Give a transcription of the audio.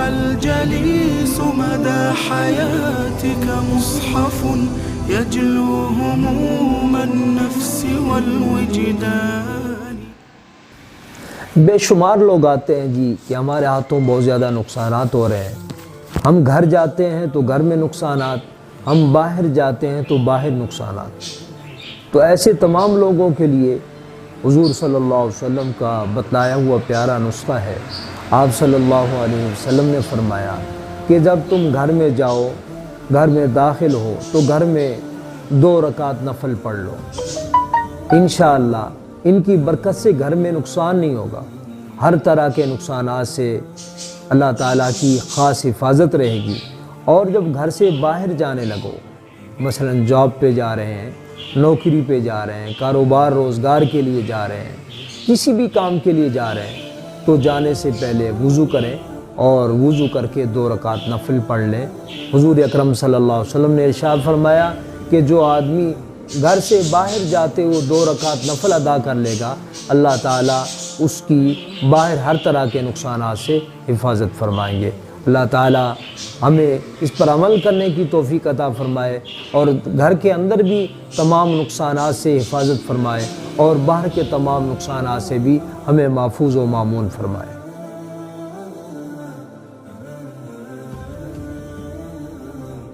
الجليس مدى حياتك مصحف يجلو هموم النفس والوجدان. بے شمار لوگ آتے ہیں جی کہ ہمارے ہاتھوں بہت زیادہ نقصانات ہو رہے ہیں، ہم گھر جاتے ہیں تو گھر میں نقصانات، ہم باہر جاتے ہیں تو باہر نقصانات. تو ایسے تمام لوگوں کے لیے حضور صلی اللہ علیہ وسلم کا بتلایا ہوا پیارا نسخہ ہے. آپ صلی اللہ علیہ وسلم نے فرمایا کہ جب تم گھر میں جاؤ، گھر میں داخل ہو تو گھر میں 2 رکعت نفل پڑھ لو. انشاءاللہ ان کی برکت سے گھر میں نقصان نہیں ہوگا، ہر طرح کے نقصانات سے اللہ تعالیٰ کی خاص حفاظت رہے گی. اور جب گھر سے باہر جانے لگو، مثلا جاب پہ جا رہے ہیں، نوکری پہ جا رہے ہیں، کاروبار روزگار کے لیے جا رہے ہیں، کسی بھی کام کے لیے جا رہے ہیں، تو جانے سے پہلے وضو کریں اور وضو کر کے 2 رکعت نفل پڑھ لیں. حضور اکرم صلی اللہ علیہ وسلم نے ارشاد فرمایا کہ جو آدمی گھر سے باہر جاتے ہوئے 2 رکعت نفل ادا کر لے گا، اللہ تعالیٰ اس کی باہر ہر طرح کے نقصانات سے حفاظت فرمائیں گے. اللہ تعالیٰ ہمیں اس پر عمل کرنے کی توفیق عطا فرمائے اور گھر کے اندر بھی تمام نقصانات سے حفاظت فرمائے اور باہر کے تمام نقصانات سے بھی ہمیں محفوظ و مامون فرمائے.